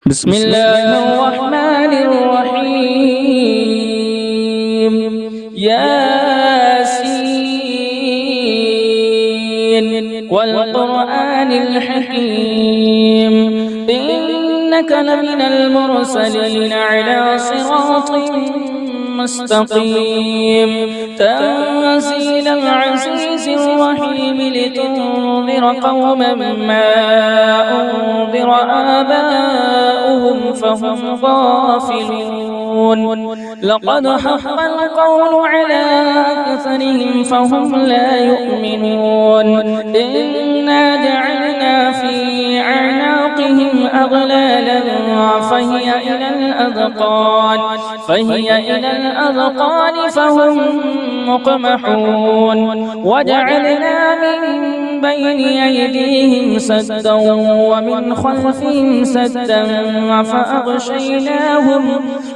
بسم الله الرحمن الرحيم. ياسين والقرآن الحكيم إنك لمن المرسلين على صراط مستقيم تنزيل العزيز الرحيم لتنذر قوما ما أنذر آباؤهم فهم غافلون. لقد حق القول على أكثرهم فهم لا يؤمنون. إنا جعلنا في أعناقهم أغلالا فهي إلى الأذقان فهم مقمحون. وجعلنا من بين أيديهم سدا ومن خلفهم سدا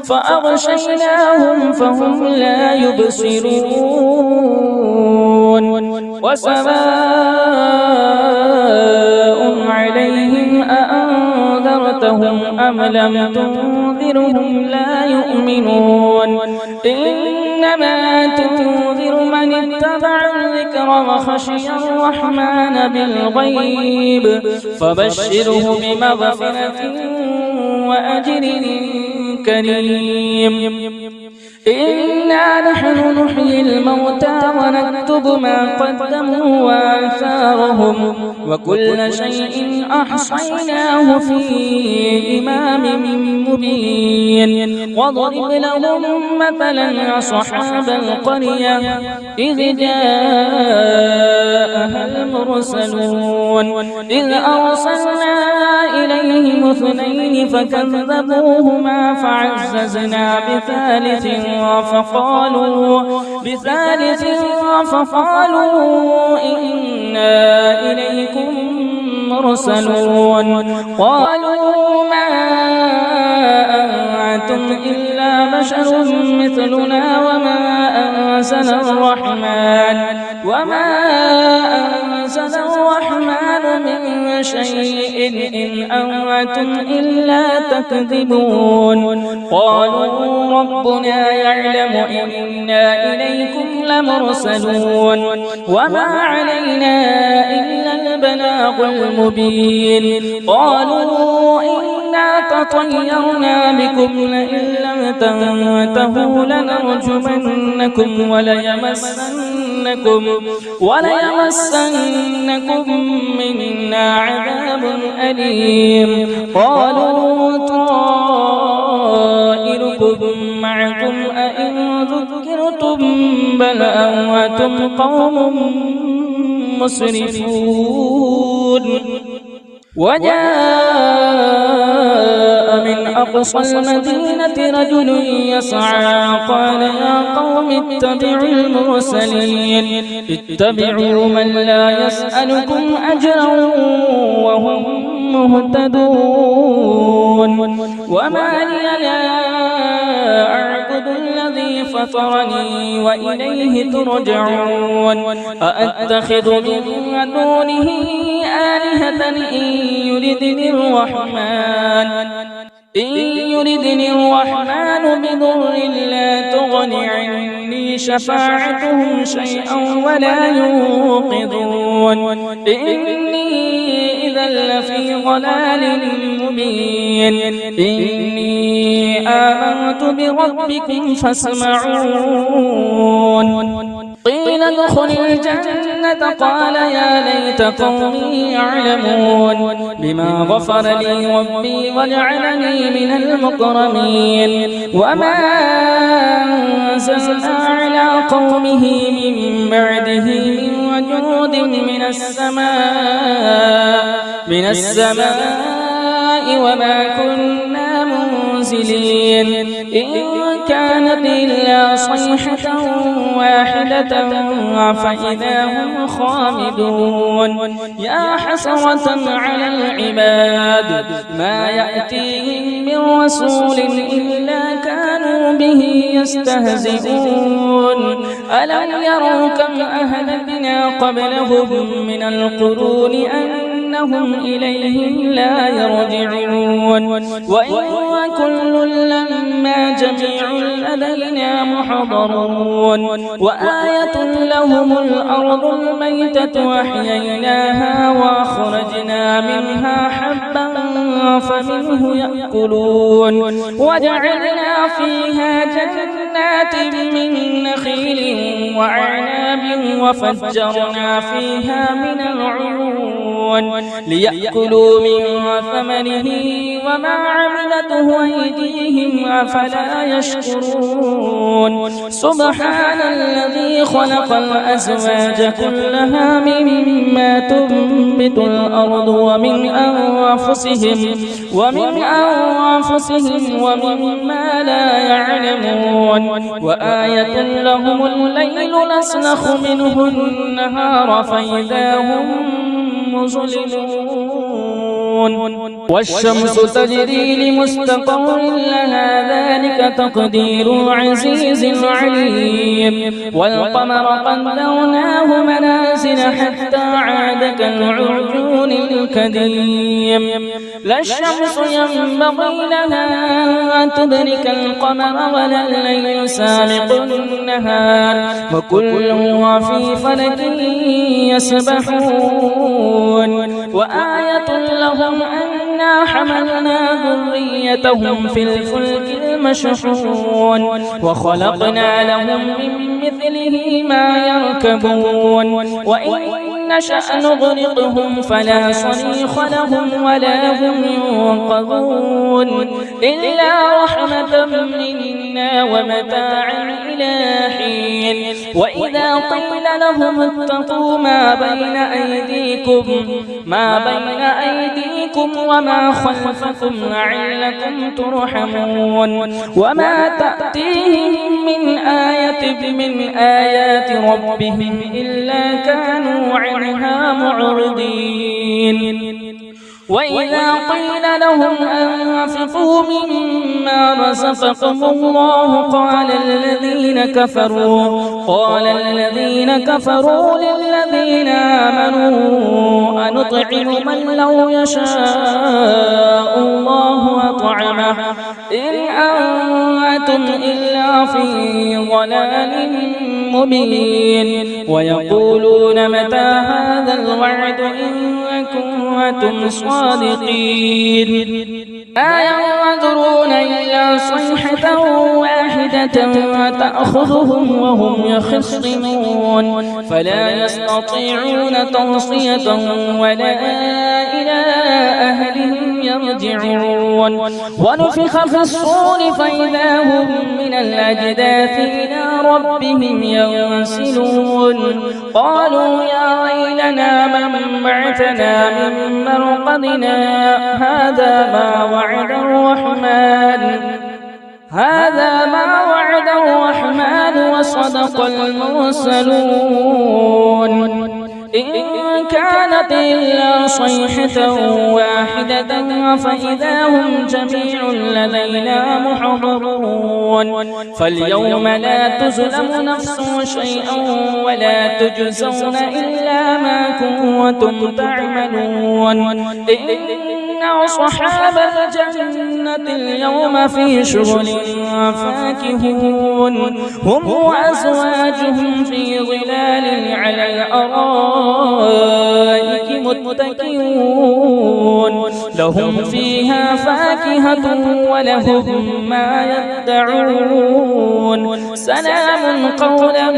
فأغشيناهم فهم لا يبصرون. وسواء عليهم أأنذرتهم أم لم تنذرهم لا يؤمنون. إنما تنذر من اتبع الذكر وخشي الرحمن بالغيب فبشره بمغفرة وأجر كريم. إنا نحن نحيي الموتى ونكتب ما قدموا وآثارهم وكل شيء أحصيناه في إمام مبين. واضرب لهم مثلا أصحاب القرية إذ جاءها المرسلون إذ أرسلنا إليهم اثنين فكذبوهما فعززنا بثالث فقالوا إنا إليكم مرسلون. قالوا ما أنتم إلا بشر مثلنا وما أنزل الرحمن من شيء إن أنتم إلا تكذبون. قالوا ربنا يعلم إنا إليكم لمرسلون وما علينا إلا البلاغ المبين. قالوا إنا تطيرنا بكم لئن لم تنتهوا لنرجمنكم وليمسنكم منا عذاب أليم. قالوا طائركم معكم أئن ذكرتم بل أنتم قوم مسرفون. وجاء من أقصى المدينة رجل يسعى قال يا قوم اتبعوا المرسلين اتبعوا من لا يسألكم أجرا وهم مهتدون. وما لي لا أعبد الذي فطرني وإليه ترجعون. أأتخذ من دونه آلهة إن يردني الرحمن بضر لا تغن عني شفاعتهم شيئا ولا ينقذون. إني إذا لفي ضلال مبين. إني آمنت بربكم فاسمعون. قيل ادخل الجنة قال يا ليت قومي يعلمون بما غفر لي ربي وجعلني من المكرمين. وما أنزلنا على قومه من بعده من وجود من السماء وما كنا منزلين. إن كانت إلا صيحة واحدة فإذا هم خامدون. يا حسرة على العباد ما يأتيهم من رسول إلا كانوا به يستهزئون. ألم يروا كم أهلكنا قبلهم من القرون إنهم إليهم لا يرجعون وإن كل لما جميع لدينا محضرون وآية لهم الأرض الميتة وأحييناها وأخرجنا منها حبا فمنه يأكلون وجعلنا فيها جنات من نخيل وأعناب وفجرنا فيها من العيون ليأكلوا من ثمره وما عملته أيديهم أفلا يشكرون سبحان الذي خلق الأزواج كلها مما تنبت الأرض ومن أنفسهم ومما لا يعلمون وآية لهم الليل نسلخ منه النهار فإذا هم مظلمون والشمس تجري لمستقر لها ذلك تقدير العزيز العليم والقمر قدرناه منازل حتى عاد كالعرجون القديم لا الشمس ينبغي لها أن تدرك القمر ولا الليل سابق النهار وكل في فلك يسبحون وآية لهم أنا حملنا ذريتهم في الفلك المشحون وخلقنا لهم من مثله ما يركبون وإن نشأ نغرقهم فلا صريخ لهم ولا هم ينقذون إلا رحمة منا ومتاعا إلى حين وإذا قيل لهم اتقوا ما بين أيديكم وما خلفكم لعلكم ترحمون وما تأتيهم من آية من آيات ربهم إلا كانوا عنها معرضين وإذا قيل لهم أنفقوا مما رزقكم الله قال الذين كفروا للذين آمنوا أنطعم من لو يشاء الله أطعمه إن أنتم إلا في ضلال مبين ويقولون متى هذا الوعد إن كنتم صادقين ما ينظرون إلا صيحة واحدة تأخذهم وهم يخصمون فلا يستطيعون توصية ولا إلى أهلهم يرجعون ونفخ في الصور فإذا هم من الأجداث إلى ربهم ينسلون قالوا يا ويلنا من بعثنا من مرقدنا هذا ما وعد الرحمن وصدق المرسلون إن كانت إلا صيحة واحدة فإذا هم جميع لدينا محضرون فاليوم لا تظلم نفس شيئا ولا تجزون إلا ما كنتم تعملون إن أصحاب الجنة اليوم في شغل فاكهون هم وأزواجهم في ظلال على الأرائك متكئون لهم فيها فاكهة ولهم ما يدعون سلام قولا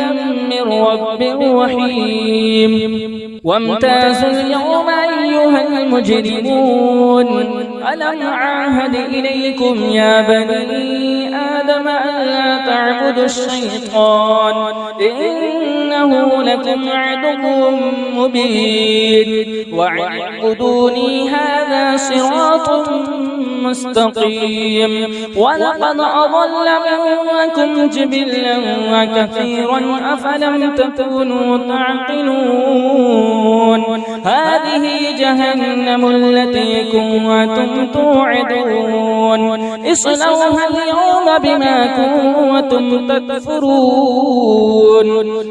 من رب رحيم وامتازوا اليوم أيها المجرمون ألم أعهد إليكم يا بني آدم ألا تعبدوا الشيطان إنه لكم عدو مبين واعبدوني هذا صراط مستقيم ولقد أضل منكم جبلا وكثيرا أفلم تكونوا تعقلون هذه جهنم التي كنتم توعدون اصلوها اليوم بما كنتم تكفرون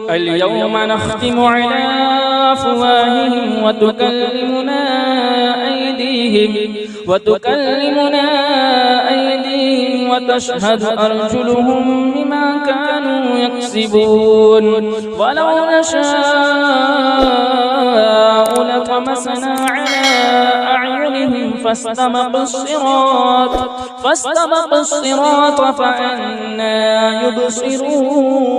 اليوم نختم على أفواههم وتكلمنا أيديهم وتشهد أرجلهم بما كانوا يكسبون ولو نشاء لطمسنا على أعينهم فاستبقوا الصراط فأنى يبصرون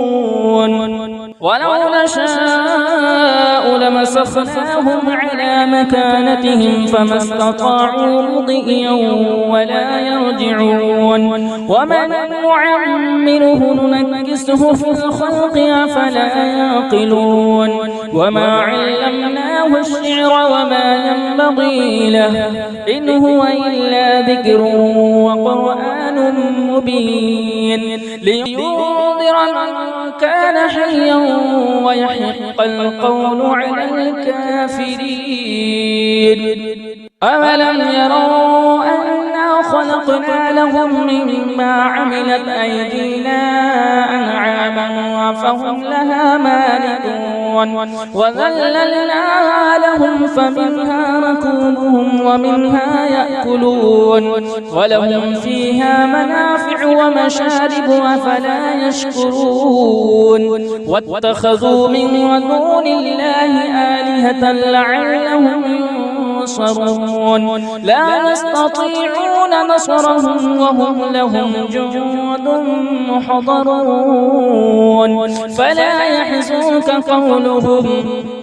ولو نشاء لمسخناهم على مكانتهم فما استطاعوا مضيا ولا يرجعون ومن نعمره ننكسه في الخلق أفلا يعقلون وما علمناه الشعر وما ينبغي له إن هو إلا ذكر وقرآن مبين لينذر من كان حيا ويحق القول على الكافرين أولم يروا أنا خلقنا لهم مما عملت أيدينا أنعاما فهم لها مالكون وذللناها لهم فمنها ركوبهم ومنها يأكلون ولهم فيها منافع ومشارب أفلا يشكرون واتخذوا من دون الله آلهة لعلهم ينصرون لا يستطيعون نصرهم وهم لهم جند محضرون فلا يحزنك قولهم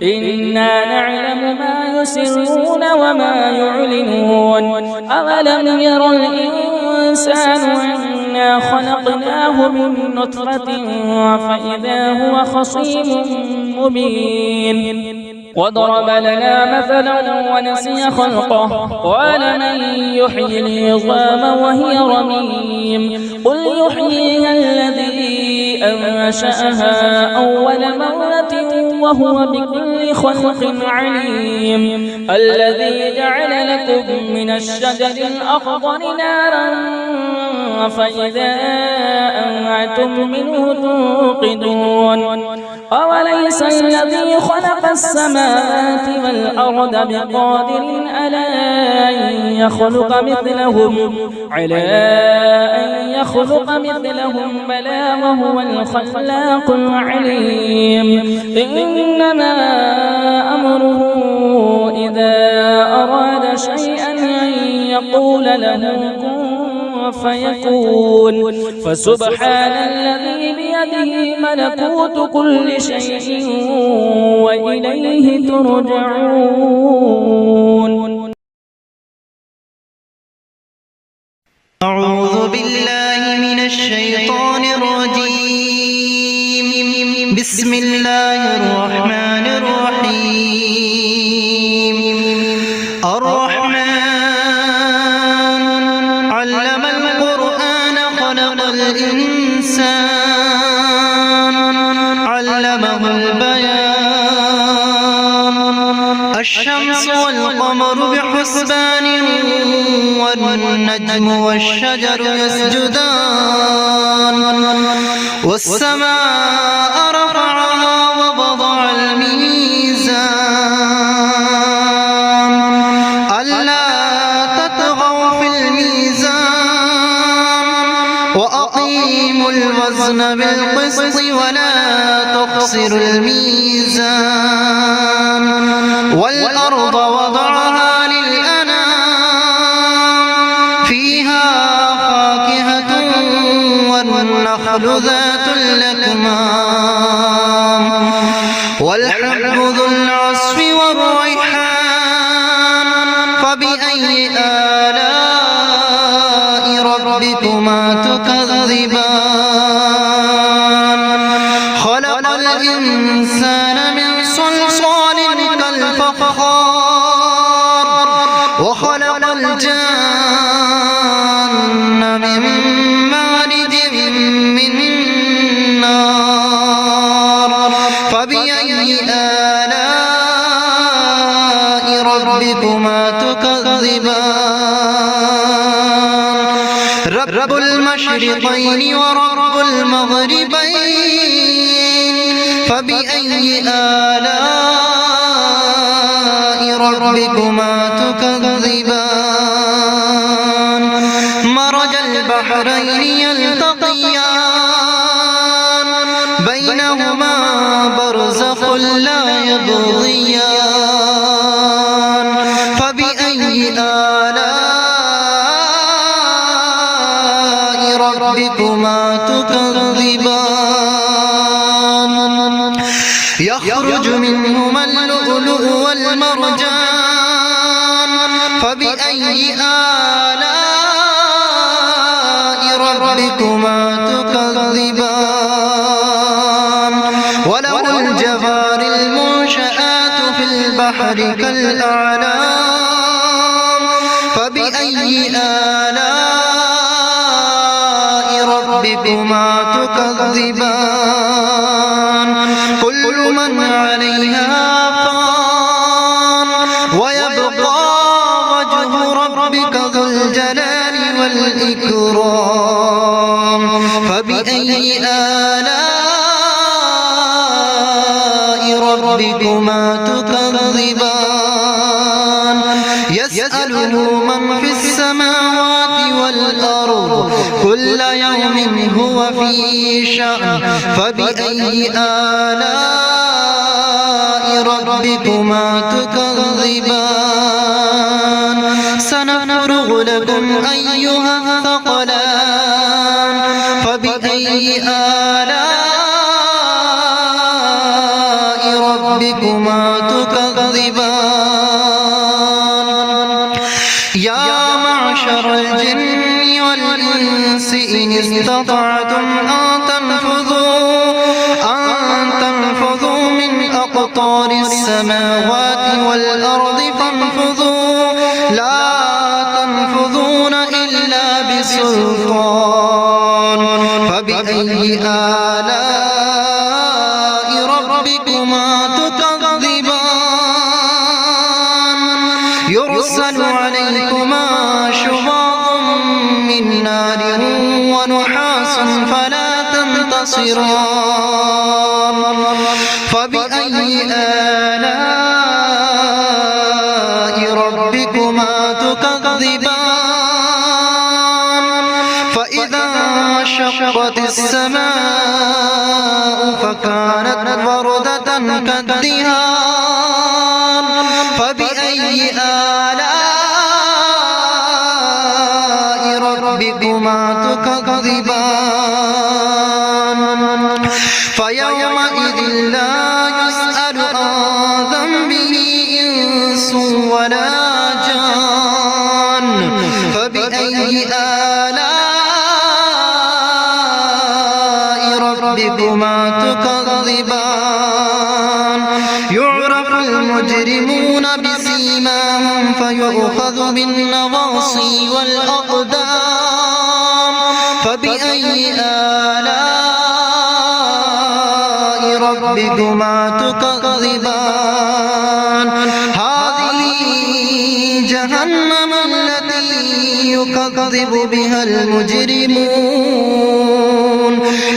إنا نعلم ما يسرون وما يعلنون أولم ير الإنسان أنا خلقناه من نطفة فإذا هو خصيم مبين وضرب لنا مثلا ونسي خلقه قال من يحيي العظام وهي رميم قل يحييها الذي أنشأها أول مرة وهو بكل خلق عليم الذي جعل لكم من الشجر الأخضر نارا فإذا أنتم منه توقدون أوليس الذي خلق السماوات والأرض بقادر على أن يخلق مثلهم بلى وهو الخلاق العليم إنما أمره إذا أراد شيئا أن يقول له كن فيكون فسبحان الذي بيده ملكوت كل شيء وإليه ترجعون أعوذ بالله من الشيطان الرجيم بسم الله الرحمن الرحيم الرحمن علم القرآن خلق الإنسان علمه البيان الشمس والقمر بحسبان والنجم والشجر يسجدان والسماء رفعها ووضع الميزان ألا تطغوا في الميزان وأقيموا الوزن بالقسط ولا تخسروا الميزان والأرض وضعها والنخل ذات الأكمام والحب ذو العصف والريحان فبأي آلاء ربكما تكذبان خلق الإنسان من صلصال كالفخار وخلق الجان رب المشرقين ورب المغربين فبأي آلاء ربكما تكذبان مرج البحرين يلتقيان بينهما برزخ لا يبغيان فبأي آلاء ربكما تكذبان يخرج منهما اللؤلؤ والمرجان فبأي آلاء ربكما تكذبان وله الجوار المنشآت في البحر كالأعلام فبأي آلاء ربكما تكذبان كل من عليها فان ويبقى وجه ربك ذو الجلال والإكرام فبأي آلاء ربكما تكذبان يسأله من في السماوات والأرض كل يوم هو في شأن فبأي آلاء ربكما تكذبان سنفرغ لكم أيها الثقلان فبأي آلاء ربكما تكذبان يا معشر الجن والإنس إن استطعتم أن تنفذوا من أقطار السماوات والأرض فانفذوا لا تنفذون إلا بسلطان فبأي آلاء ربكما تكذبان يرسل عليكما شواظ من نار ونحاس فلا تنتصران فبأي آلاء ربكما تكذبان فإذا انشقت السماء فكانت وردة كالدهان فبأي آلاء ربكما تكذبان فيومئذ لا يسأل عن ذنبه إنس ولا جان فبأي آلاء ربكما تكذبان يعرف المجرمون بسيماهم فيؤخذ بالنواصي والأقدام فبأي آلاء ربكما تكذبان هذه جهنم التي يكذب بها المجرمون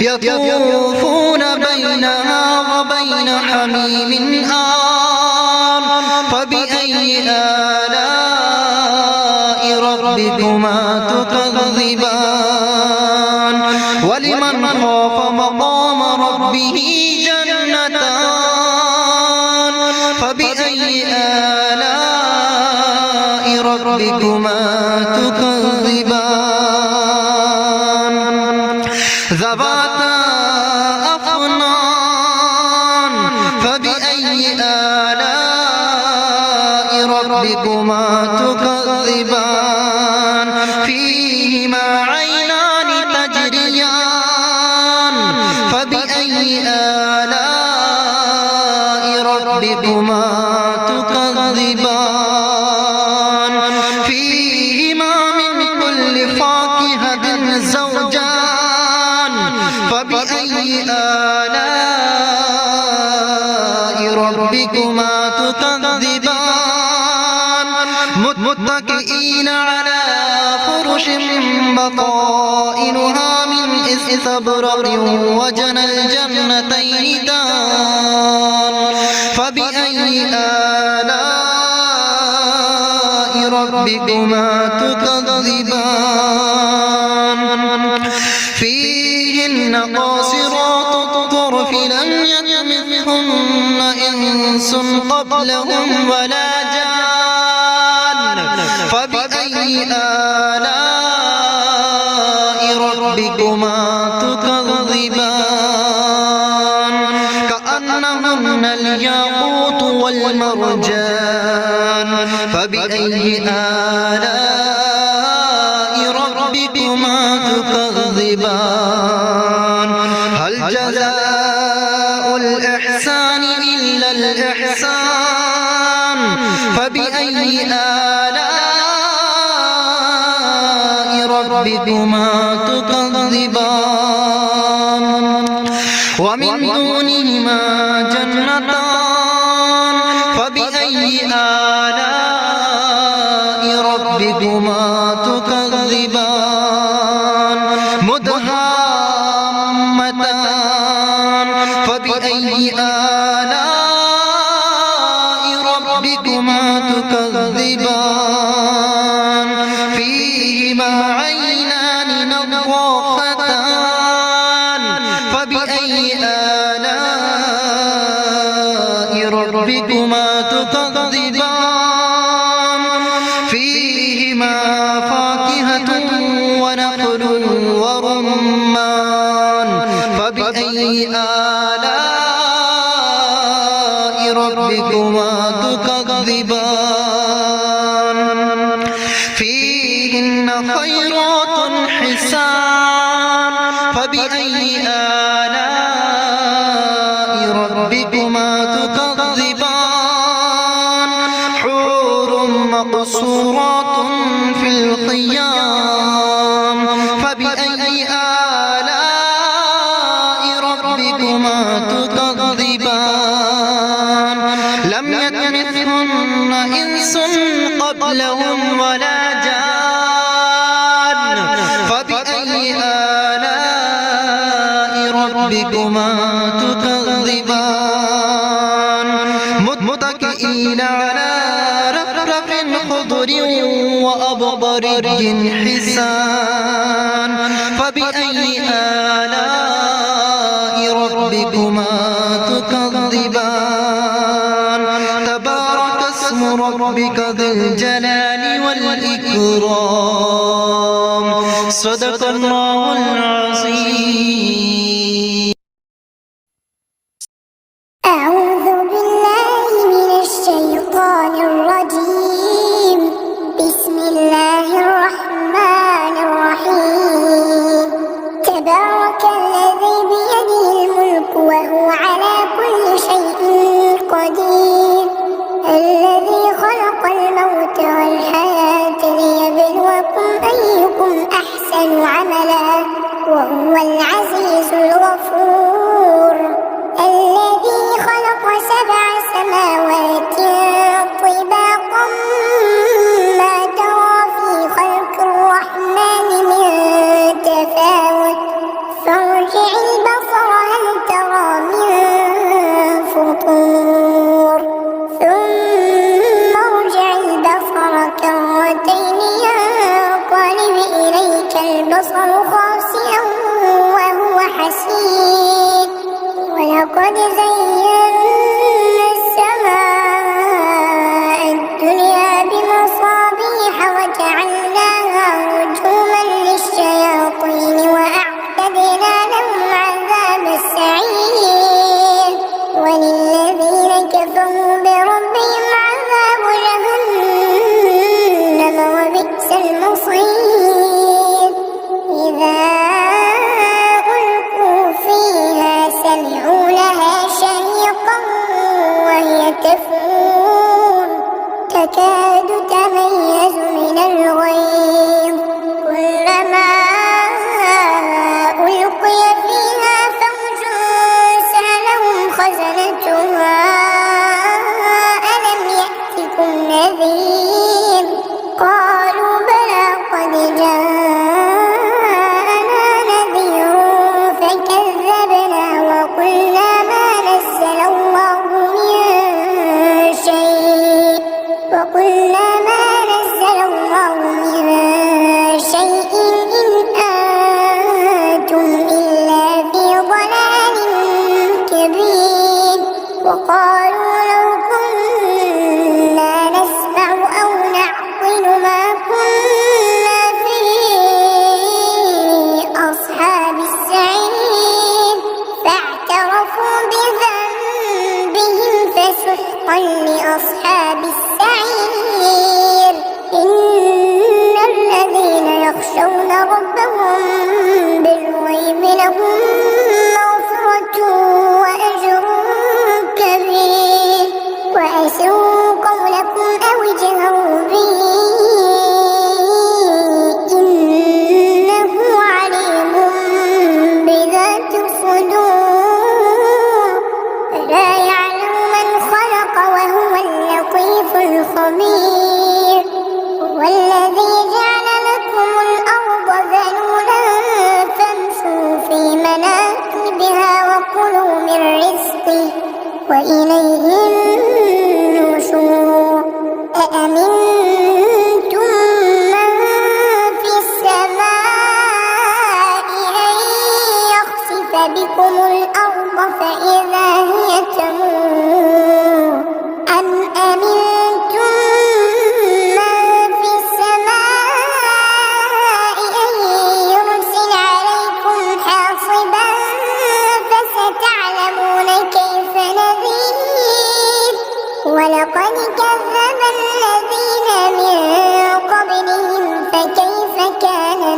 يطوفون بينها وبين حميم آن فبأي آلاء ربكما تكذبان ولمن خاف مقام ربه جنتان فبأي آلاء ربكما تكذبان ذواتا أفنان فبأي آلاء ربكما تكذبان فيهما عينان تجريان فبأي آلاء ربكما تكذبان فيهما من كل فاكهة زوجان فبأي آلاء ربكما تكذبان متكئين على فرش بطائنها من استبرق وجنى الجنتين دان فبأي آلاء ربكما تكذبان فيهن قاصرات الطرف لم يطمثهن إنس قبلهم ولا جان فبأي آلاء ربكما تكذبان كأنهن الياقوت والمرجان فبأي آلاء ربكما تكذبان هل جزاء الإحسان إلا الإحسان فبأي آلاء ربكما تكذبان ومن دونهما جنتان فبأي آلاء ربكما تكذبان مدهامتان فبأي آلاء ربكما تكذبان فيهما عينان نضاختان فبأي آلاء ربكما تكذبان فيهما فاكهة ونخل ورمان فبأي آلاء ربكما تكذبان فيهن خيرات حسان فبأي آلاء ربكما تكذبان حور مقصورات في الخيام فبأي آلاء ربكما تكذبان لم يطمثهن إنس قبلهم ولا جان فبأي آلاء ربكما تكذبان متكئين على رفرف خضر وأبقري حسان فبأي آلاء ربكما تكذبان تبارك اسم ربك ذي الجلال والإكرام صدق الله العظيم. أعوذ بالله من الشيطان الرجيم. بسم الله الرحمن الرحيم. تبارك الذي بيده الملك وهو على كل شيء قدير الذي خلق الموت والحياة ليبلوكم أيكم أحسن عملا وهو العزيز الغفور الذي خلق 7 سماوات طباقا ما ترى في خلق الرحمن من تفاوت فارجع البصر هل ترى من فطور ثم ارجع البصر كرتين ينقلب إليك البصر خاسئا وهو حسير ولقد زينا السماء الدنيا بمصابيح وجعلناها رجوما للشياطين وأعتدنا لهم عذاب السعير وللذين كفروا بربهم عذاب جهنم وبئس المصير إذا ألقوا فيها سمعوا لها شهيقا وهي تفور تكاد تميز من الغيظ كلما ألقي فيها فوج سألهم خزنتها ألم يأتكم نذير قالوا بلى قد جاء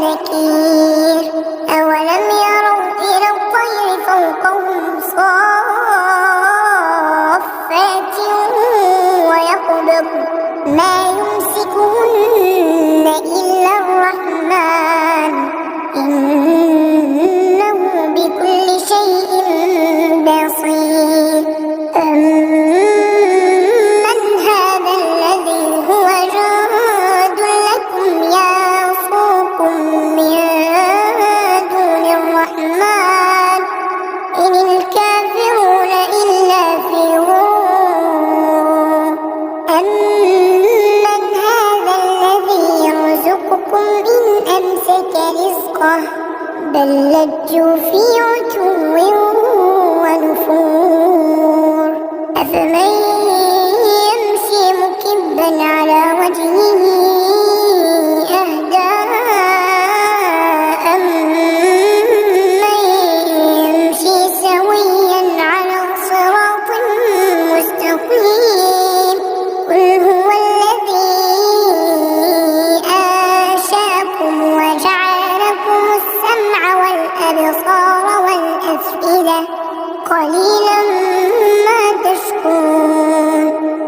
نكير أولم يروا إلى الطير فوقهم صافات ويقبض ما يمسكهن إلا الرحمن إنه بكل شيء بصير أمن هذا الذي هو جند لكم يعصمكم من دون الرحمن إن الكافرون إلا في غرور أمن هذا الذي يرزقكم إن أمسك رزقه بل لجوا في عتو ونفور أفمن يمشي مكبا على وجهه أهدى أمن يمشي سويا على صراط مستقيم قل هو الذي أنشأكم وجعل لكم السمع والأبصار والأفئدة قليلا ما تشكرون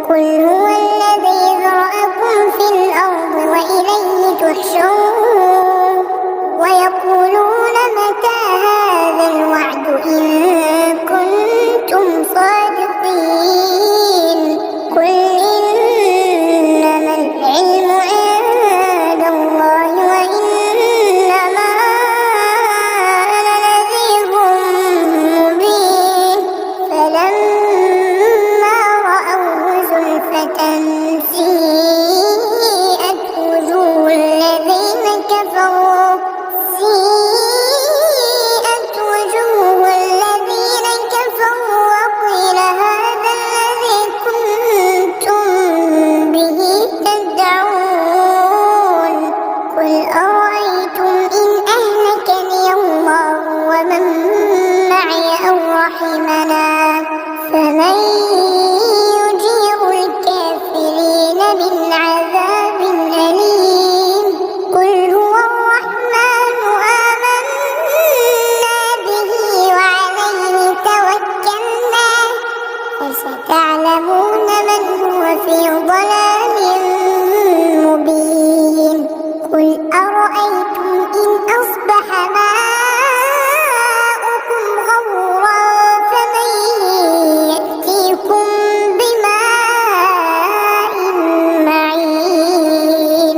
قل هو الذي ذرأكم في الأرض وإليه تحشرون ويقولون متى هذا الوعد إن كنتم صادقين قل إنما العلم عند الله وإنما أنا نذير مبين فلما رأوه زلفة سيئت وجوه الذين كفروا وقيل هذا الذي كنتم به تدعون قل أرأيتم إن أهلكني الله ومن معي أو رحمنا فمن يجير الكافرين من عذاب أليم قل هو الرحمن آمنا به وعليه توكلنا فستعلمون من هو في ضلال مبين قل أرأيتم إن أصبح ماؤكم غورا فمن يأتيكم بماء معين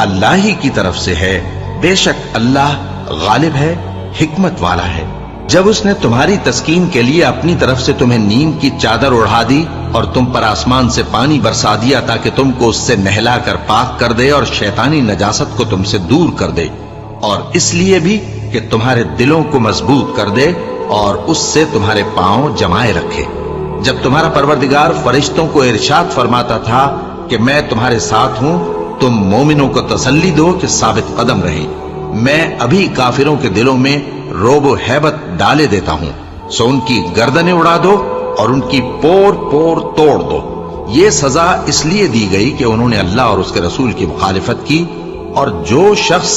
اللہ ہی کی طرف سے ہے، بے شک اللہ غالب ہے، حکمت والا ہے۔ جب اس نے تمہاری تسکین کے لیے اپنی طرف سے تمہیں نیند کی چادر اڑھا دی اور تم پر آسمان سے پانی برسا دیا تاکہ تم کو اس سے نہلا کر پاک کر دے اور شیطانی نجاست کو تم سے دور کر دے، اور اس لیے بھی کہ تمہارے دلوں کو مضبوط کر دے اور اس سے تمہارے پاؤں جمائے رکھے۔ جب تمہارا پروردگار فرشتوں کو ارشاد فرماتا تھا کہ میں تمہارے ساتھ ہوں، تم مومنوں کو تسلی دو کہ ثابت قدم رہیں، میں ابھی کافروں کے دلوں میں روب و ہیبت ڈالے دیتا ہوں، سو ان کی گردنیں اڑا دو اور ان کی پور پور توڑ دو۔ یہ سزا اس لیے دی گئی کہ انہوں نے اللہ اور اس کے رسول کی مخالفت کی، اور جو شخص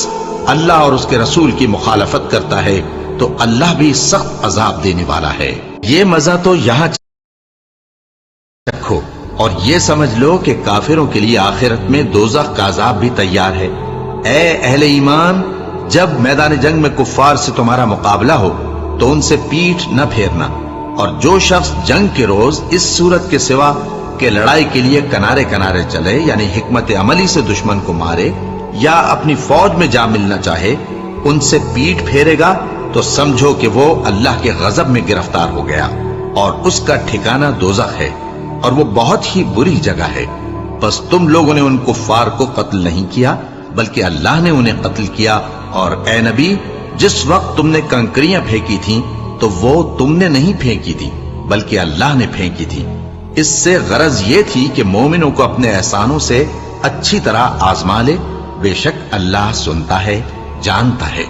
اللہ اور اس کے رسول کی مخالفت کرتا ہے تو اللہ بھی سخت عذاب دینے والا ہے۔ یہ مزہ تو یہاں چکھو اور یہ سمجھ لو کہ کافروں کے لیے آخرت میں دوزخ کا عذاب بھی تیار ہے۔ اے اہل ایمان، جب میدان جنگ میں کفار سے تمہارا مقابلہ ہو تو ان سے پیٹھ نہ پھیرنا، اور جو شخص جنگ کے روز اس صورت کے سوا کہ لڑائی کے لیے کنارے کنارے چلے، یعنی حکمت عملی سے دشمن کو مارے یا اپنی فوج میں جا ملنا چاہے، ان سے پیٹھ پھیرے گا تو سمجھو کہ وہ اللہ کے غضب میں گرفتار ہو گیا، اور اس کا ٹھکانہ دوزخ ہے، اور وہ بہت ہی بری جگہ ہے۔ بس تم لوگوں نے ان کفار کو قتل نہیں کیا بلکہ اللہ نے انہیں قتل کیا، اور اے نبی، جس وقت تم نے کنکریاں پھینکی تھیں تو وہ تم نے نہیں پھینکی تھی بلکہ اللہ نے پھینکی تھی۔ اس سے غرض یہ تھی کہ مومنوں کو اپنے احسانوں سے اچھی طرح آزما لے، بے شک اللہ سنتا ہے، جانتا ہے۔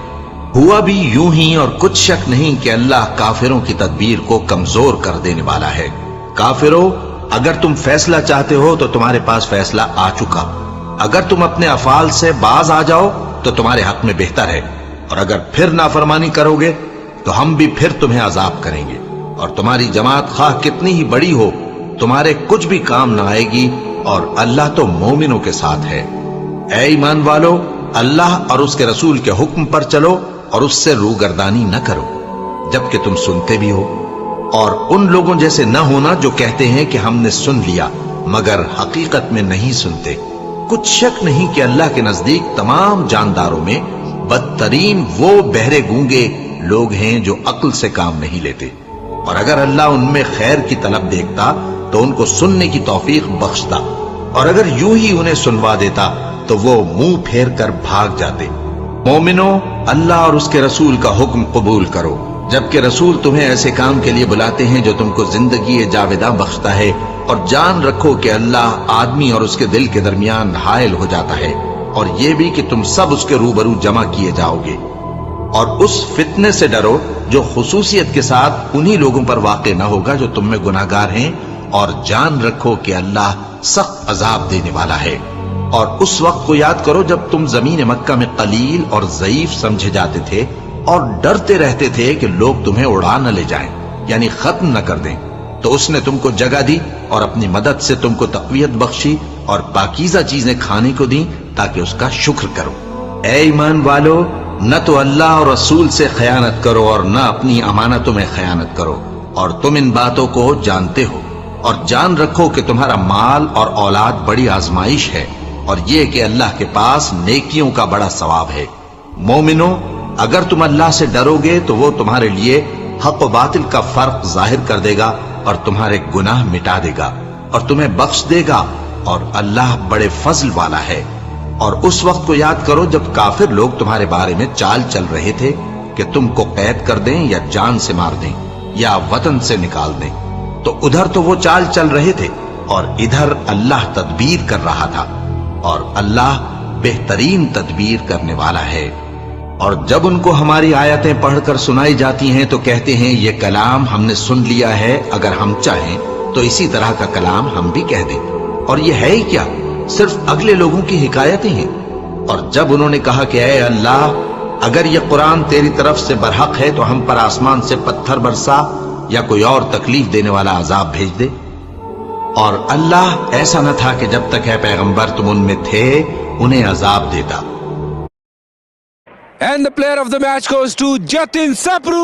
ہوا بھی یوں ہی، اور کچھ شک نہیں کہ اللہ کافروں کی تدبیر کو کمزور کر دینے والا ہے۔ کافروں، اگر تم فیصلہ چاہتے ہو تو تمہارے پاس فیصلہ آ چکا، اگر تم اپنے افعال سے باز آ جاؤ تو تمہارے حق میں بہتر ہے، اور اگر پھر نافرمانی کرو گے تو ہم بھی پھر تمہیں عذاب کریں گے، اور تمہاری جماعت خواہ کتنی ہی بڑی ہو تمہارے کچھ بھی کام نہ آئے گی، اور اللہ تو مومنوں کے ساتھ ہے۔ اے ایمان والو، اللہ اور اس کے رسول کے حکم پر چلو اور اس سے روگردانی نہ کرو جبکہ تم سنتے بھی ہو، اور ان لوگوں جیسے نہ ہونا جو کہتے ہیں کہ ہم نے سن لیا مگر حقیقت میں نہیں سنتے۔ کچھ شک نہیں کہ اللہ کے نزدیک تمام جانداروں میں بدترین وہ بہرے گونگے لوگ ہیں جو عقل سے کام نہیں لیتے، اور اگر اللہ ان میں خیر کی طلب دیکھتا تو ان کو سننے کی توفیق بخشتا، اور اگر یوں ہی انہیں سنوا دیتا تو وہ منہ پھیر کر بھاگ جاتے۔ مومنو، اللہ اور اس کے رسول کا حکم قبول کرو، جبکہ رسول تمہیں ایسے کام کے لیے بلاتے ہیں جو تم کو زندگی جاوداں بخشتا ہے، اور جان رکھو کہ اللہ آدمی اور اس کے دل کے درمیان حائل ہو جاتا ہے، اور یہ بھی کہ تم سب اس کے روبرو جمع کیے جاؤ گے۔ اور اس فتنے سے ڈرو جو خصوصیت کے ساتھ انہی لوگوں پر واقع نہ ہوگا جو تم میں گناہگار ہیں، اور جان رکھو کہ اللہ سخت عذاب دینے والا ہے۔ اور اس وقت کو یاد کرو جب تم زمین مکہ میں قلیل اور ضعیف سمجھے جاتے تھے اور ڈرتے رہتے تھے کہ لوگ تمہیں اڑا نہ لے جائیں، یعنی ختم نہ کر دیں، تو اس نے تم کو جگہ دی اور اپنی مدد سے تم کو تقویت بخشی اور پاکیزہ چیزیں کھانے کو دیں تاکہ اس کا شکر کرو۔ اے ایمان والو، نہ تو اللہ اور رسول سے خیانت کرو اور نہ اپنی امانتوں میں خیانت کرو، اور تم ان باتوں کو جانتے ہو، اور جان رکھو کہ تمہارا مال اور اولاد بڑی آزمائش ہے، اور یہ کہ اللہ کے پاس نیکیوں کا بڑا ثواب ہے۔ مومنو، اگر تم اللہ سے ڈرو گے تو وہ تمہارے لیے حق و باطل کا فرق ظاہر کر دے گا اور تمہارے گناہ مٹا دے گا اور تمہیں بخش دے گا، اور اللہ بڑے فضل والا ہے۔ اور اس وقت کو یاد کرو جب کافر لوگ تمہارے بارے میں چال چل رہے تھے کہ تم کو قید کر دیں یا جان سے مار دیں یا وطن سے نکال دیں، تو ادھر تو وہ چال چل رہے تھے اور ادھر اللہ تدبیر کر رہا تھا، اور اللہ بہترین تدبیر کرنے والا ہے۔ اور جب ان کو ہماری آیتیں پڑھ کر سنائی جاتی ہیں تو کہتے ہیں یہ کلام ہم نے سن لیا ہے، اگر ہم چاہیں تو اسی طرح کا کلام ہم بھی کہہ دیں، اور یہ ہے ہی کیا، صرف اگلے لوگوں کی حکایتیں ہیں۔ اور جب انہوں نے کہا کہ اے اللہ، اگر یہ قرآن تیری طرف سے برحق ہے تو ہم پر آسمان سے پتھر برسا یا کوئی اور تکلیف دینے والا عذاب بھیج دے، اور اللہ ایسا نہ تھا کہ جب تک ہے پیغمبر تم ان میں تھے انہیں عذاب دیتا۔ And the player of the match goes to Jatin Sapru.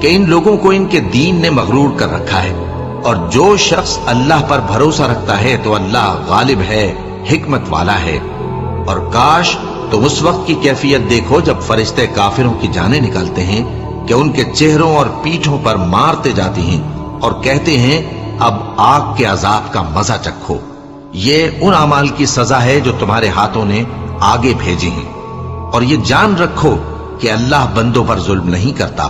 کہ ان لوگوں کو ان کے دین نے مغرور کر رکھا ہے، اور جو شخص اللہ پر بھروسہ رکھتا ہے تو اللہ غالب ہے، حکمت والا ہے۔ اور کاش تم اس وقت کی کیفیت دیکھو جب فرشتے کافروں کی جانیں نکالتے ہیں کہ ان کے چہروں اور پیٹھوں پر مارتے جاتے ہیں اور کہتے ہیں اب آگ کے عذاب کا مزہ چکھو۔ یہ ان اعمال کی سزا ہے جو تمہارے ہاتھوں نے آگے بھیجی ہیں، اور یہ جان رکھو کہ اللہ بندوں پر ظلم نہیں کرتا۔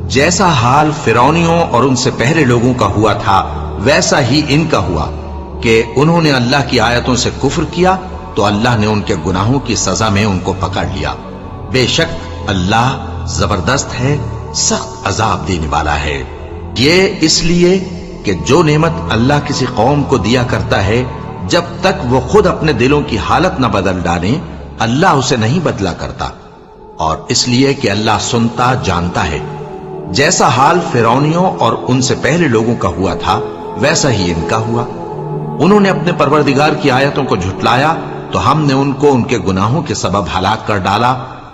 جیسا حال فرعونیوں اور ان سے پہلے لوگوں کا ہوا تھا ویسا ہی ان کا ہوا کہ انہوں نے اللہ کی آیتوں سے کفر کیا تو اللہ نے ان کے گناہوں کی سزا میں ان کو پکڑ لیا۔ بے شک اللہ زبردست ہے، سخت عذاب دینے والا ہے۔ یہ اس لیے کہ جو نعمت اللہ کسی قوم کو دیا کرتا ہے جب تک وہ خود اپنے دلوں کی حالت نہ بدل ڈالیں اللہ اسے نہیں بدلا کرتا، اور اس لیے کہ اللہ سنتا جانتا ہے۔ جیسا حال فرعونیوں اور ان سے پہلے لوگوں کا ہوا تھا ویسا ہی ان کا ہوا۔ انہوں نے اپنے پروردگار کی آیتوں کو جھٹلایا تو ہم نے ان کو ان کے گناہوں کے سبب ہلاک کر ڈالا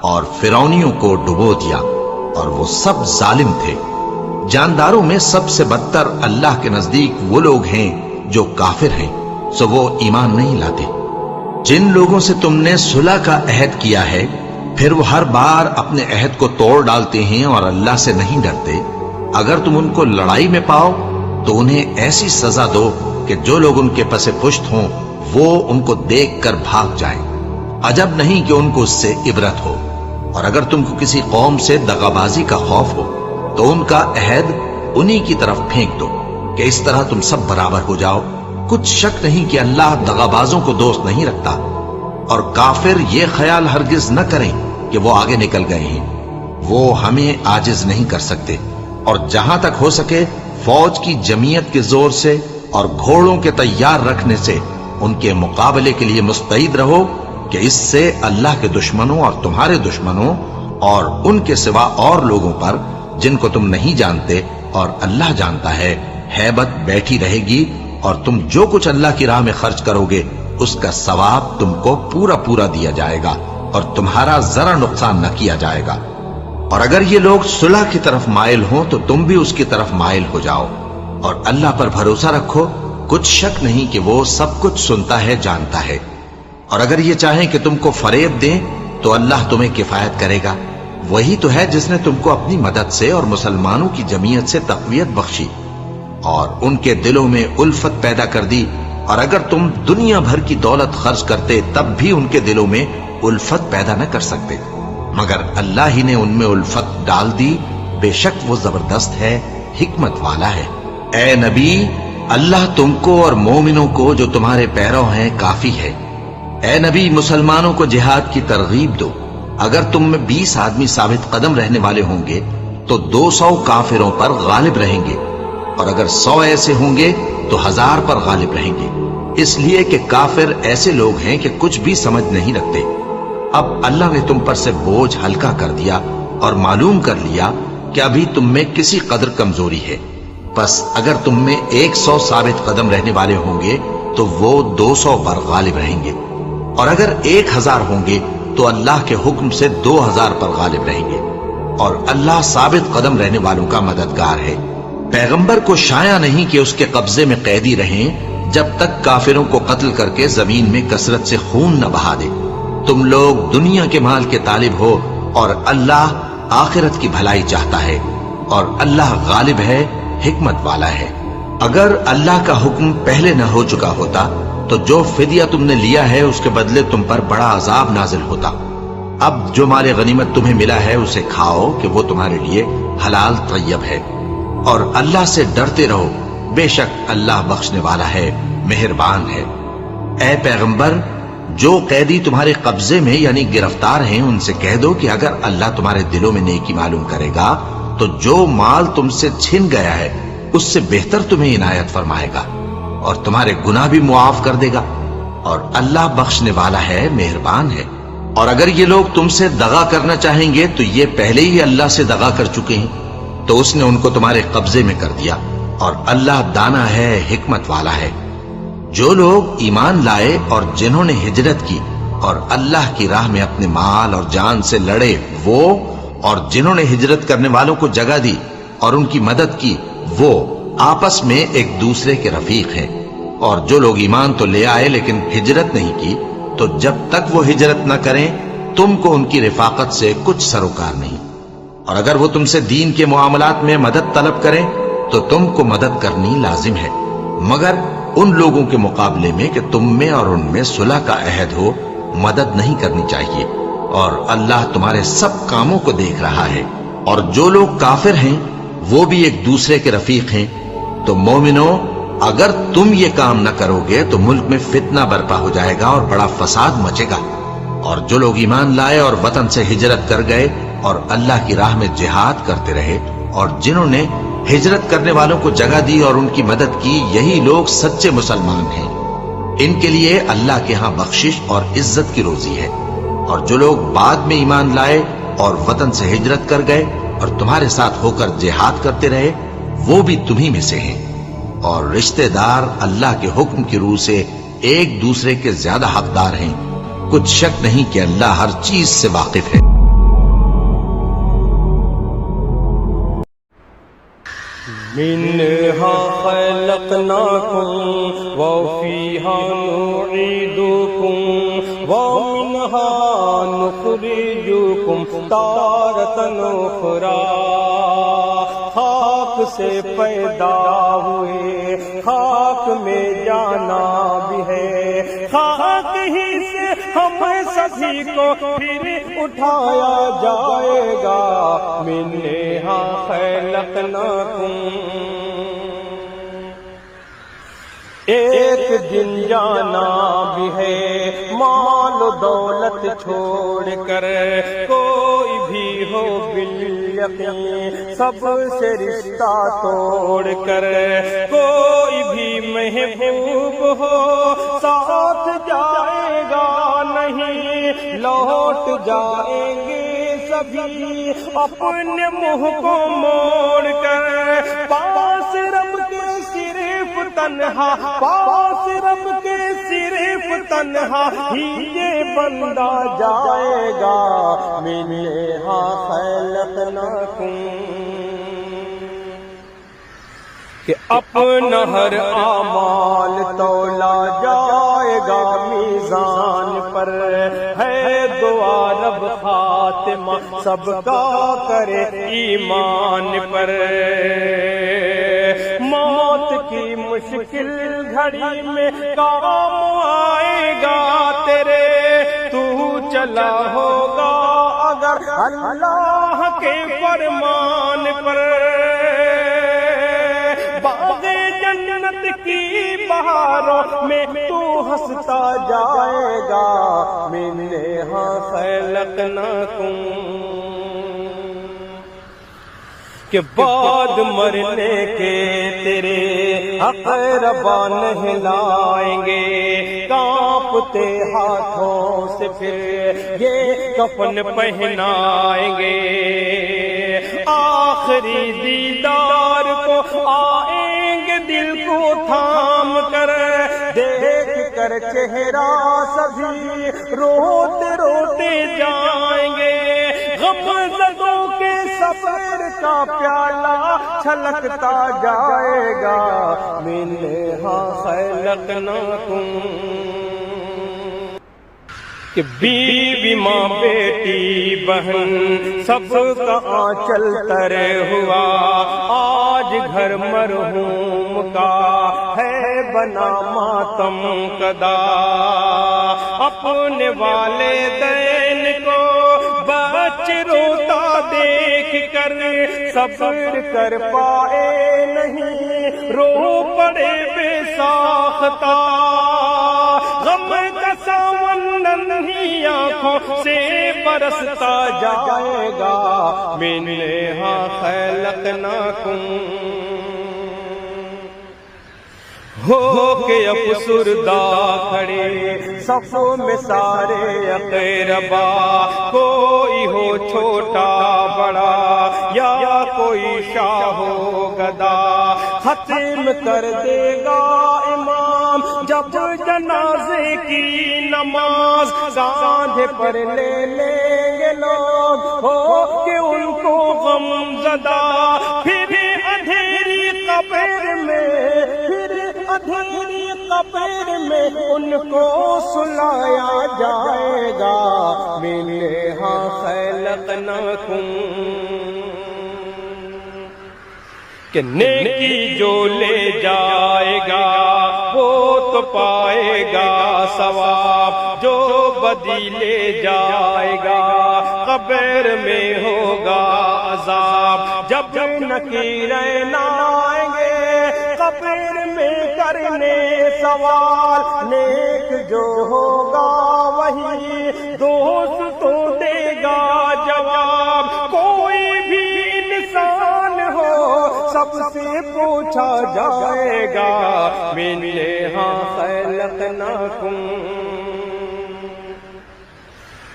اور فرعونیوں کو ڈبو دیا، اور وہ سب ظالم تھے۔ جانداروں میں سب سے بدتر اللہ کے نزدیک وہ لوگ ہیں جو کافر ہیں، سو وہ ایمان نہیں لاتے۔ جن لوگوں سے تم نے صلح کا عہد کیا ہے پھر وہ ہر بار اپنے عہد کو توڑ ڈالتے ہیں اور اللہ سے نہیں ڈرتے، اگر تم ان کو لڑائی میں پاؤ تو انہیں ایسی سزا دو کہ جو لوگ ان کے پس پشت ہوں وہ ان کو دیکھ کر بھاگ جائیں۔ عجب نہیں کہ ان کو اس سے عبرت ہو۔ اور اگر تم کو کسی قوم سے دغابازی کا خوف ہو تو ان کا عہد انہی کی طرف پھینک دو کہ اس طرح تم سب برابر ہو جاؤ۔ کچھ شک نہیں کہ اللہ دغابازوں کو دوست نہیں رکھتا، اور کافر یہ خیال ہرگز نہ کریں کہ وہ آگے نکل گئے ہیں، وہ ہمیں عاجز نہیں کر سکتے۔ اور جہاں تک ہو سکے فوج کی جمعیت کے زور سے اور گھوڑوں کے تیار رکھنے سے ان کے مقابلے کے لیے مستعد رہو کہ اس سے اللہ کے دشمنوں اور تمہارے دشمنوں اور ان کے سوا اور لوگوں پر جن کو تم نہیں جانتے اور اللہ جانتا ہے ہیبت بیٹھی رہے گی، اور تم جو کچھ اللہ کی راہ میں خرچ کرو گے اس کا ثواب تم کو پورا پورا دیا جائے گا اور تمہارا ذرا نقصان نہ کیا جائے گا۔ اور اگر یہ لوگ صلح کی طرف مائل ہوں تو تم بھی اس کی طرف مائل ہو جاؤ، اور اللہ پر بھروسہ رکھو، کچھ شک نہیں کہ وہ سب کچھ سنتا ہے جانتا ہے۔ اور اگر یہ چاہیں کہ تم کو فریب دیں تو اللہ تمہیں کفایت کرے گا، وہی تو ہے جس نے تم کو اپنی مدد سے اور مسلمانوں کی جمعیت سے تقویت بخشی اور ان کے دلوں میں الفت پیدا کر دی، اور اگر تم دنیا بھر کی دولت خرچ کرتے تب بھی ان کے دلوں میں الفت پیدا نہ کر سکتے، مگر اللہ ہی نے ان میں الفت ڈال دی۔ بے شک وہ زبردست ہے، حکمت والا ہے۔ اے نبی، اللہ تم کو اور مومنوں کو جو تمہارے پیرو ہیں کافی ہے۔ اے نبی، مسلمانوں کو جہاد کی ترغیب دو۔ اگر تم میں 20 آدمی ثابت قدم رہنے والے ہوں گے تو 200 کافروں پر غالب رہیں گے، اور اگر 100 ایسے ہوں گے تو 1000 پر غالب رہیں گے، اس لیے کہ کافر ایسے لوگ ہیں کہ کچھ بھی سمجھ نہیں رکھتے۔ اب اللہ نے تم پر سے بوجھ ہلکا کر دیا اور معلوم کر لیا کہ ابھی تم میں کسی قدر کمزوری ہے، بس اگر تم میں 100 ثابت قدم رہنے والے ہوں گے تو وہ 200 پر غالب رہیں گے، اور اگر 1000 ہوں گے تو اللہ کے حکم سے 2000 پر غالب رہیں گے، اور اللہ ثابت قدم رہنے والوں کا مددگار ہے۔ پیغمبر کو شایع نہیں کہ اس کے قبضے میں قیدی رہیں جب تک کافروں کو قتل کر کے زمین میں کثرت سے خون نہ بہا دے۔ تم لوگ دنیا کے مال کے طالب ہو اور اللہ آخرت کی بھلائی چاہتا ہے، اور اللہ غالب ہے، حکمت والا ہے۔ اگر اللہ کا حکم پہلے نہ ہو چکا ہوتا تو جو فدیہ تم نے لیا ہے اس کے بدلے تم پر بڑا عذاب نازل ہوتا۔ اب جو مال غنیمت تمہیں ملا ہے اسے کھاؤ کہ وہ تمہارے لیے حلال طیب ہے، اور اللہ سے ڈرتے رہو، بے شک اللہ بخشنے والا ہے، مہربان ہے۔ اے پیغمبر، جو قیدی تمہارے قبضے میں یعنی گرفتار ہیں ان سے کہہ دو کہ اگر اللہ تمہارے دلوں میں نیکی معلوم کرے گا تو جو مال تم سے چھن گیا ہے اس سے بہتر تمہیں عنایت فرمائے گا اور تمہارے گناہ بھی معاف کر دے گا، اور اللہ بخشنے والا ہے، مہربان ہے۔ اور اگر یہ لوگ تم سے دغا کرنا چاہیں گے تو یہ پہلے ہی اللہ سے دغا کر چکے ہیں، تو اس نے ان کو تمہارے قبضے میں کر دیا، اور اللہ دانا ہے، حکمت والا ہے۔ جو لوگ ایمان لائے اور جنہوں نے ہجرت کی اور اللہ کی راہ میں اپنے مال اور جان سے لڑے وہ، اور جنہوں نے ہجرت کرنے والوں کو جگہ دی اور ان کی مدد کی وہ آپس میں ایک دوسرے کے رفیق ہیں. اور جو لوگ ایمان تو لے آئے لیکن ہجرت نہیں کی تو جب تک وہ ہجرت نہ کریں تم کو ان کی رفاقت سے کچھ سروکار نہیں. اور اگر وہ تم سے دین کے معاملات میں مدد طلب کریں تو تم کو مدد کرنی لازم ہے، مگر ان لوگوں کے مقابلے میں کہ تم میں اور ان میں صلح کا عہد ہو مدد نہیں کرنی چاہیے. اور اللہ تمہارے سب کاموں کو دیکھ رہا ہے. اور جو لوگ کافر ہیں وہ بھی ایک دوسرے کے رفیق ہیں. تو مومنو، اگر تم یہ کام نہ کرو گے تو ملک میں فتنہ برپا ہو جائے گا اور بڑا فساد مچے گا. اور جو لوگ ایمان لائے اور وطن سے ہجرت کر گئے اور اللہ کی راہ میں جہاد کرتے رہے اور جنہوں نے ہجرت کرنے والوں کو جگہ دی اور ان کی مدد کی، یہی لوگ سچے مسلمان ہیں. ان کے لیے اللہ کے ہاں بخشش اور عزت کی روزی ہے. اور جو لوگ بعد میں ایمان لائے اور وطن سے ہجرت کر گئے اور تمہارے ساتھ ہو کر جہاد کرتے رہے وہ بھی تمہیں میں سے ہیں. اور رشتہ دار اللہ کے حکم کی روح سے ایک دوسرے کے زیادہ حقدار ہیں. کچھ شک نہیں کہ اللہ ہر چیز سے واقف ہے. منها خلقناكم وفيها نعيدكم ومنها نخرجكم تارة أخرى. خاک سے پیدا ہوئے خاک میں جانا بھی ہے، خاک ہی سے ہم سبھی کو پھر اٹھایا جائے گا. منہا خلقناکم، ایک دن جانا بھی ہے مال و دولت چھوڑ کر. کوئی بھی ہو بالیقین سب سے رشتہ توڑ کر، کوئی بھی محبوب ہو ساتھ جائے گا نہیں، لوٹ جائیں گے سبھی اپنے منہ کو موڑ کر. پاس رب کے صرف تنہا، پاس رب کے صرف تنہا ہی یہ بندہ جائے گا. منہا خلقناکم، کہ اپنا ہر اعمال تولا جائے گا میزان پر. ہے دعا رب خاتمہ سب کا کرے ایمان پر. موت کی مشکل گھڑی میں کام آئے گا تیرے، تو چلا ہوگا اگر اللہ کے فرمان پر. باغ جنت کی بہاروں میں تو ہنستا جائے گا. منہا خلقناکم، کہ بعد مرنے کے تیرے اقربا نہلائیں گے، کانپتے ہاتھوں سے پھر یہ کفن پہنائیں گے. آخری دیدار کو آئیں گے دل کو تھام کر، دیکھ کر چہرہ سبھی روتے روتے جائیں گے. غم زدوں کے سفر کا پیالہ چھلکتا جائے گا. منہا خلقناکم، کہ بیوی ماں بیٹی بہن سب کا آنچل تر ہوا. آج گھر مرحوم کا ہے بنا ماتم کدا. اپنے والدین کو بچے روتا دیکھ کر صبر کر پائے نہیں، رو پڑے بے ساختہ. غم کا ساون ننھی آنکھوں سے برستا جائے گا. منہا خلقناکم، ہو کے افسردہ کھڑے صفوں میں سارے اقربا. کوئی ہو چھوٹا بڑا یا کوئی شاہ و گدا، ختم کر دے گا امام جب جنازے کی نماز. کاندھے پر لے لیں گے لوگ ہو کہ ان کو غم زدہ، پھر قبر میں، پھر اندھیری قبر میں ان کو سلایا جائے گا، منہا خلقناکم، کہ نیکی جو لے جائے گا وہ تو پائے گا ثواب، جو بدی لے جائے گا قبر میں ہوگا عذاب۔ جب نکیرین آئیں گے قبر میں کرنے سوال، نیک جو ہوگا وہی دوست تو دے گا جواب۔ کوئی بھی انسان ہو سب سے پوچھا جائے گا، منہا خلقناکم،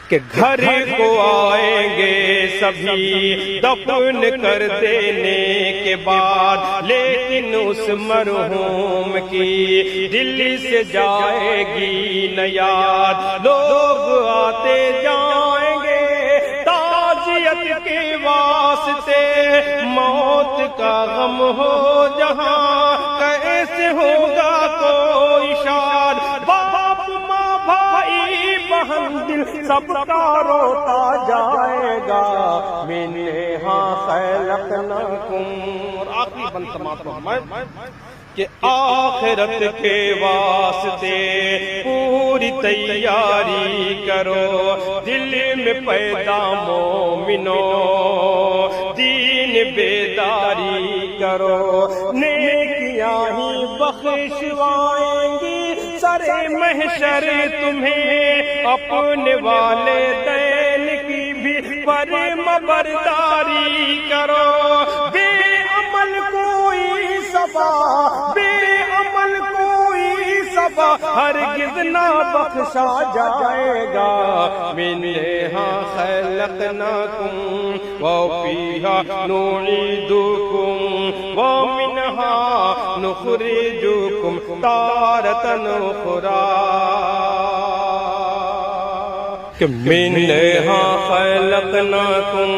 کہ گھر کو آئیں گے سبھی دفن کر دینے کے بعد، لیکن اس مرحوم کی دل سے جائے گی نہ یاد۔ لوگ آتے جائیں گے تعزیت کے واسطے، موت کا غم ہو جہاں کیسے ہوگا کوئی شاد، باپ ماں بھائی بہن دل سب کا روتا جائے گا، منہا خلقناکم۔ اور آخری بند سماعت فرمائیں کہ آخرت کے واسطے پوری تیاری کرو، دل میں پیدا مومنو دین بیداری کرو، نیکیاں ہی بخشوائیں گی سر محشر تمہیں، اپنے والدین کی بھی فرمانبرداری کرو، بے عمل کوئی صبا، بے عمل کوئی صبا ہرگز نہ بخشا جائے گا، منہا خلقناکم وفیہا نعیدکم ومنہا نخرجکم تارۃ اخری، کہ منہا خلقناکم،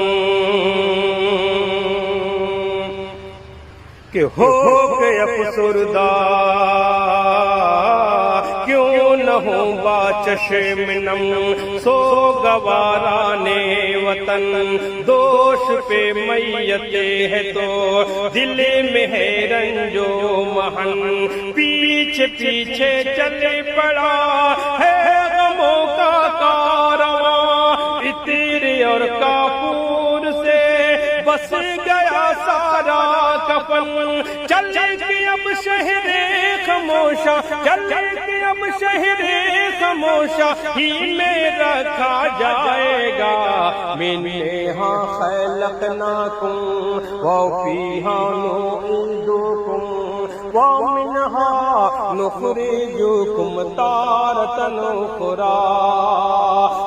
کہ ہو کے افسردہ کیوں نہ ہو با چشم نم، سو گوارانے وطن دوش پہ میت ہے تو دل میں ہے رنج و محن، پیچھے پیچھے چلے پڑا ہے غموں کا کارواں، عطر اور کافور سے بس گیا سارا کفن، چلے کہ اب شہر خاموشہ، چلے کہ اب شہر خاموشہ ہی میں رکھا جائے گا، منہا خلقناکم وفیہا نعیدکم ومنہا نخرجکم تارۃ اخری،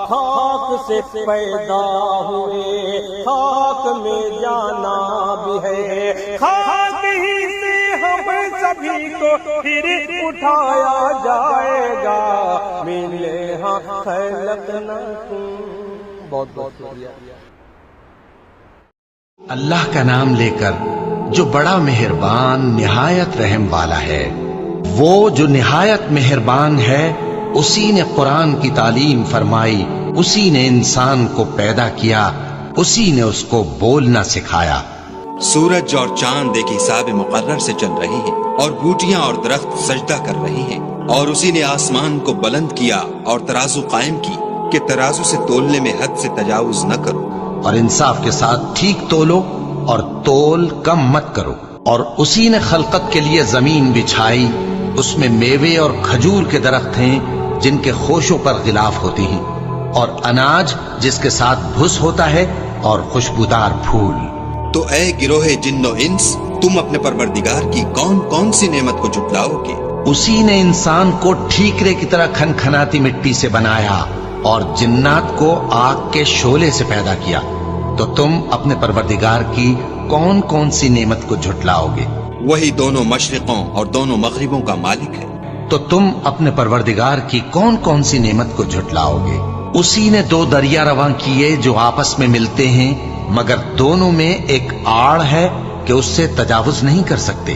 خاک سے پیدا ہوئے خاک میں جانا بھی ہے، خاک ہی سے ہم سبھی کو پھر اٹھایا جائے گا، منہا خلقناکم۔ بہت بہت شکریہ۔ اللہ کا نام لے کر جو بڑا مہربان نہایت رحم والا ہے، وہ جو نہایت مہربان ہے اسی نے قرآن کی تعلیم فرمائی، اسی نے انسان کو پیدا کیا، اسی نے اس کو بولنا سکھایا۔ سورج اور چاند ایک حساب مقرر سے چل رہی ہیں، اور بوٹیاں اور درخت سجدہ کر رہی ہیں، اور اسی نے آسمان کو بلند کیا اور ترازو قائم کی کہ ترازو سے تولنے میں حد سے تجاوز نہ کرو، اور انصاف کے ساتھ ٹھیک تولو اور تول کم مت کرو۔ اور اسی نے خلقت کے لیے زمین بچھائی، اس میں میوے اور کھجور کے درخت ہیں جن کے خوشوں پر غلاف ہوتی ہیں، اور اناج جس کے ساتھ بھس ہوتا ہے، اور خوشبودار پھول۔ تو اے گروہ جن و انس، تم اپنے پروردگار کی کون کون سی نعمت کو جھٹلاؤ گے؟ اسی نے انسان کو ٹھیکرے کی طرح کھنکھناتی مٹی سے بنایا، اور جنات کو آگ کے شعلے سے پیدا کیا، تو تم اپنے پروردگار کی کون کون سی نعمت کو جھٹلاؤ گے؟ وہی دونوں مشرقوں اور دونوں مغربوں کا مالک ہے، تو تم اپنے پروردگار کی کون کون سی نعمت کو جھٹلاؤ گے؟ اسی نے دو دریا رواں کیے جو آپس میں ملتے ہیں، مگر دونوں میں ایک آڑ ہے کہ اس سے تجاوز نہیں کر سکتے۔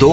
2